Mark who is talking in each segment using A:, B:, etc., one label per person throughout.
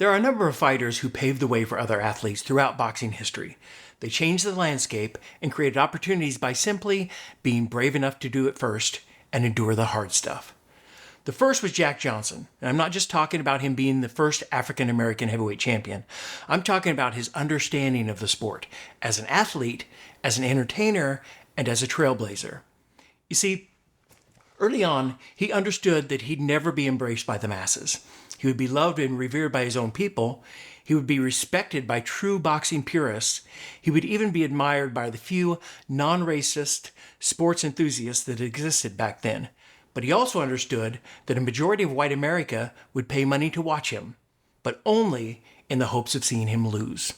A: There are a number of fighters who paved the way for other athletes throughout boxing history. They changed the landscape and created opportunities by simply being brave enough to do it first and endure the hard stuff. The first was Jack Johnson, and I'm not just talking about him being the first African American heavyweight champion. I'm talking about his understanding of the sport as an athlete, as an entertainer, and as a trailblazer. You see, early on, he understood that he'd never be embraced by the masses. He would be loved and revered by his own people. He would be respected by true boxing purists. He would even be admired by the few non-racist sports enthusiasts that existed back then. But he also understood that a majority of white America would pay money to watch him, but only in the hopes of seeing him lose.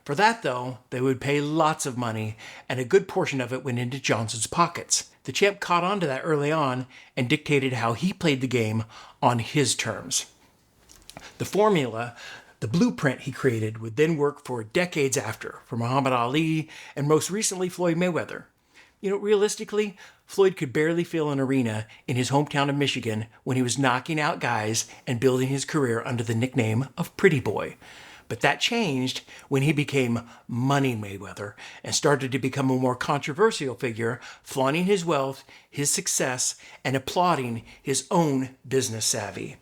A: For that, though, they would pay lots of money, and a good portion of it went into Johnson's pockets. The champ caught on to that early on and dictated how he played the game on his terms. The formula, the blueprint he created, would then work for decades after, for Muhammad Ali and most recently Floyd Mayweather. Realistically, Floyd could barely fill an arena in his hometown of Michigan when he was knocking out guys and building his career under the nickname of Pretty Boy. But that changed when he became Money Mayweather and started to become a more controversial figure, flaunting his wealth, his success, and applauding his own business savvy.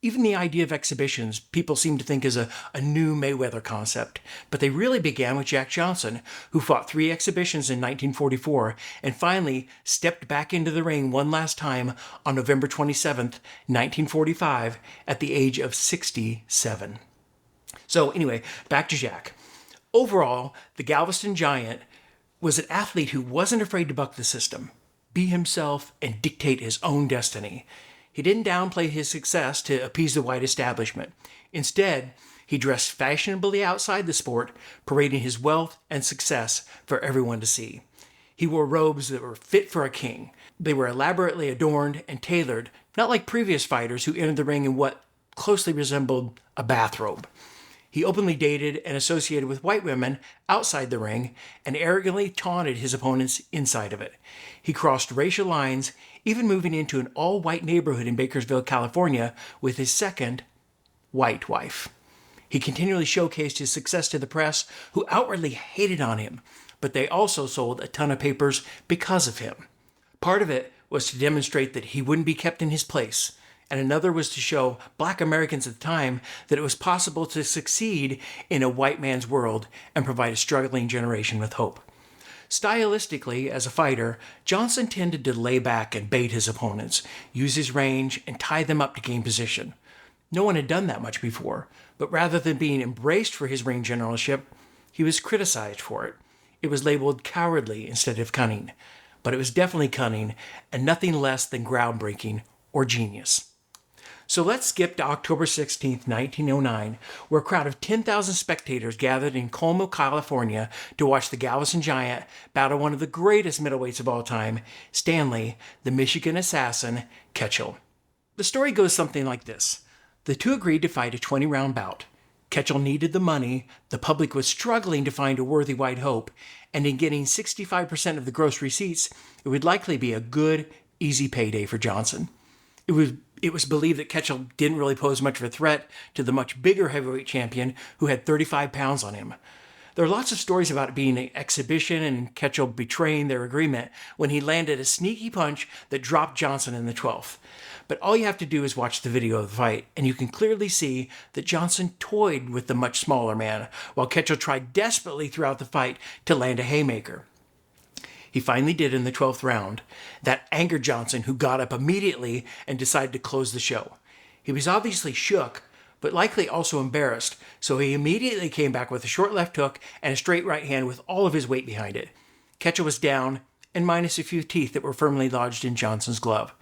A: Even the idea of exhibitions people seem to think is a new Mayweather concept, but they really began with Jack Johnson, who fought 3 exhibitions in 1944 and finally stepped back into the ring one last time on November 27, 1945, at the age of 67. So anyway, back to Jack. Overall, the Galveston Giant was an athlete who wasn't afraid to buck the system, be himself, and dictate his own destiny. He didn't downplay his success to appease the white establishment. Instead, he dressed fashionably outside the sport, parading his wealth and success for everyone to see. He wore robes that were fit for a king. They were elaborately adorned and tailored, not like previous fighters who entered the ring in what closely resembled a bathrobe. He openly dated and associated with white women outside the ring and arrogantly taunted his opponents inside of it. He crossed racial lines, even moving into an all-white neighborhood in Bakersville, California, with his second white wife. He continually showcased his success to the press, who outwardly hated on him, but they also sold a ton of papers because of him. Part of it was to demonstrate that he wouldn't be kept in his place, and another was to show Black Americans at the time that it was possible to succeed in a white man's world and provide a struggling generation with hope. Stylistically, as a fighter, Johnson tended to lay back and bait his opponents, use his range, and tie them up to gain position. No one had done that much before, but rather than being embraced for his ring generalship, he was criticized for it. It was labeled cowardly instead of cunning, but it was definitely cunning and nothing less than groundbreaking or genius. So let's skip to October 16, 1909, where a crowd of 10,000 spectators gathered in Colma, California to watch the Galveston Giant battle one of the greatest middleweights of all time, Stanley, the Michigan assassin, Ketchel. The story goes something like this. The two agreed to fight a 20-round bout. Ketchel needed the money, the public was struggling to find a worthy white hope, and in getting 65% of the gross receipts, it would likely be a good, easy payday for Johnson. It was believed that Ketchel didn't really pose much of a threat to the much bigger heavyweight champion who had 35 pounds on him. There are lots of stories about it being an exhibition and Ketchel betraying their agreement when he landed a sneaky punch that dropped Johnson in the 12th. But all you have to do is watch the video of the fight, and you can clearly see that Johnson toyed with the much smaller man, while Ketchel tried desperately throughout the fight to land a haymaker. He finally did in the 12th round. That angered Johnson, who got up immediately and decided to close the show. He was obviously shook, but likely also embarrassed, so he immediately came back with a short left hook and a straight right hand with all of his weight behind it. Ketchel was down, and minus a few teeth that were firmly lodged in Johnson's glove.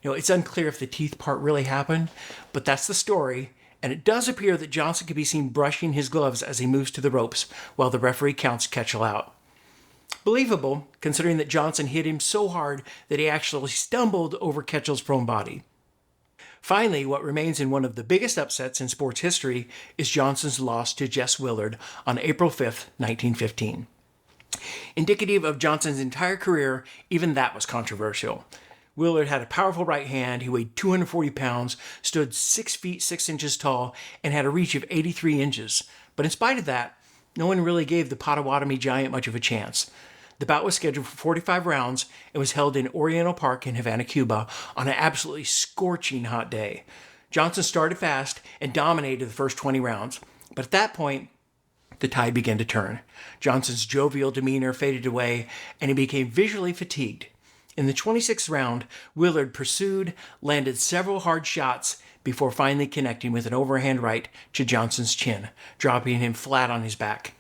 A: It's unclear if the teeth part really happened, but that's the story, and it does appear that Johnson can be seen brushing his gloves as he moves to the ropes while the referee counts Ketchel out. Believable, considering that Johnson hit him so hard that he actually stumbled over Ketchel's prone body. Finally, what remains in one of the biggest upsets in sports history is Johnson's loss to Jess Willard on April 5, 1915. Indicative of Johnson's entire career, even that was controversial. Willard had a powerful right hand. He weighed 240 pounds, stood 6 feet 6 inches tall, and had a reach of 83 inches. But in spite of that, no one really gave the Potawatomi giant much of a chance. The bout was scheduled for 45 rounds and was held in Oriental Park in Havana, Cuba, on an absolutely scorching hot day. Johnson started fast and dominated the first 20 rounds. But at that point, the tide began to turn. Johnson's jovial demeanor faded away, and he became visually fatigued. In the 26th round, Willard pursued, landed several hard shots before finally connecting with an overhand right to Johnson's chin, dropping him flat on his back.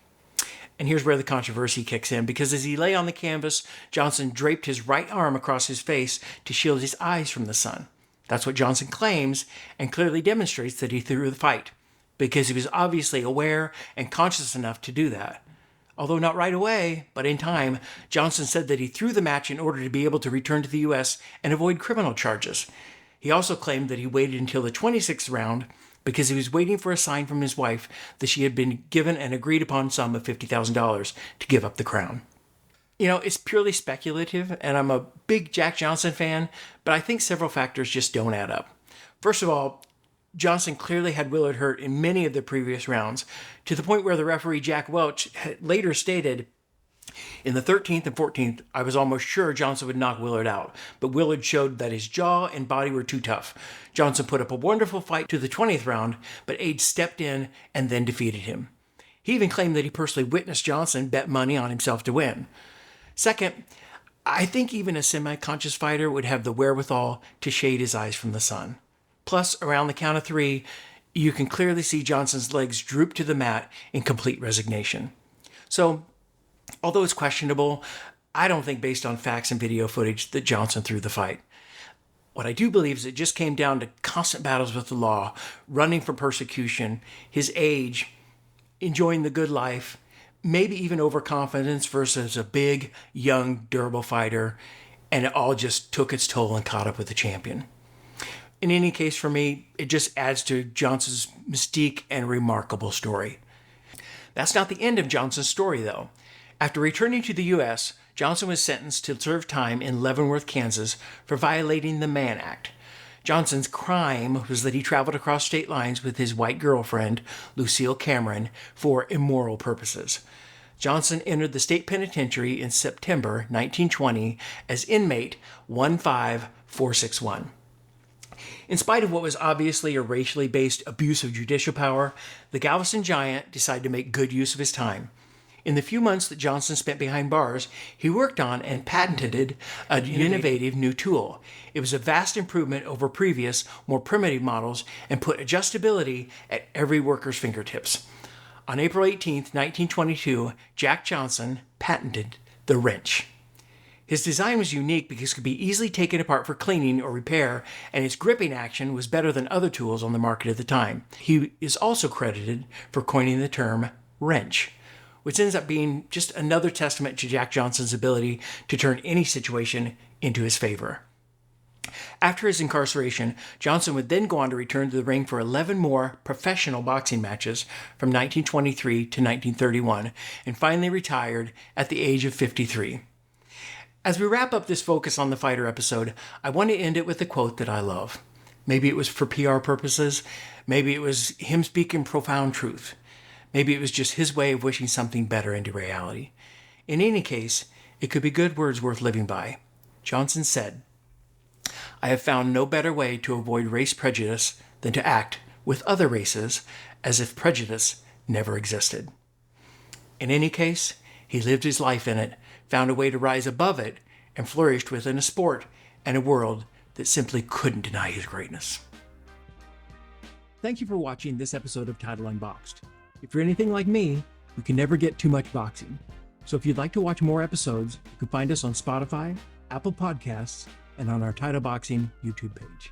A: And here's where the controversy kicks in, because as he lay on the canvas, Johnson draped his right arm across his face to shield his eyes from the sun. That's what Johnson claims, and clearly demonstrates that he threw the fight, because he was obviously aware and conscious enough to do that. Although not right away, but in time, Johnson said that he threw the match in order to be able to return to the U.S. and avoid criminal charges. He also claimed that he waited until the 26th round because he was waiting for a sign from his wife that she had been given an agreed upon sum of $50,000 to give up the crown. You know, it's purely speculative, and I'm a big Jack Johnson fan, but I think several factors just don't add up. First of all, Johnson clearly had Willard hurt in many of the previous rounds, to the point where the referee Jack Welch later stated, "In the 13th and 14th, I was almost sure Johnson would knock Willard out, but Willard showed that his jaw and body were too tough. Johnson put up a wonderful fight to the 20th round, but Age stepped in and then defeated him." He even claimed that he personally witnessed Johnson bet money on himself to win. Second, I think even a semi-conscious fighter would have the wherewithal to shade his eyes from the sun. Plus, around the count of 3, you can clearly see Johnson's legs droop to the mat in complete resignation. So, although it's questionable, I don't think based on facts and video footage that Johnson threw the fight. What I do believe is it just came down to constant battles with the law, running from persecution, his age, enjoying the good life, maybe even overconfidence versus a big, young, durable fighter, and it all just took its toll and caught up with the champion. In any case, for me, it just adds to Johnson's mystique and remarkable story. That's not the end of Johnson's story, though. After returning to the U.S., Johnson was sentenced to serve time in Leavenworth, Kansas, for violating the Mann Act. Johnson's crime was that he traveled across state lines with his white girlfriend, Lucille Cameron, for immoral purposes. Johnson entered the state penitentiary in September 1920 as inmate 15461. In spite of what was obviously a racially based abuse of judicial power, the Galveston Giant decided to make good use of his time. In the few months that Johnson spent behind bars, he worked on and patented an innovative new tool. It was a vast improvement over previous, more primitive models and put adjustability at every worker's fingertips. On April 18, 1922, Jack Johnson patented the wrench. His design was unique because it could be easily taken apart for cleaning or repair, and its gripping action was better than other tools on the market at the time. He is also credited for coining the term wrench, which ends up being just another testament to Jack Johnson's ability to turn any situation into his favor. After his incarceration, Johnson would then go on to return to the ring for 11 more professional boxing matches from 1923 to 1931, and finally retired at the age of 53. As we wrap up this Focus on the Fighter episode, I want to end it with a quote that I love. Maybe it was for PR purposes, maybe it was him speaking profound truth, maybe it was just his way of wishing something better into reality. In any case, it could be good words worth living by. Johnson said, "I have found no better way to avoid race prejudice than to act with other races as if prejudice never existed." In any case, he lived his life in it, found a way to rise above it, and flourished within a sport and a world that simply couldn't deny his greatness. Thank you for watching this episode of Title Unboxed. If you're anything like me, you can never get too much boxing. So if you'd like to watch more episodes, you can find us on Spotify, Apple Podcasts, and on our Title Boxing YouTube page.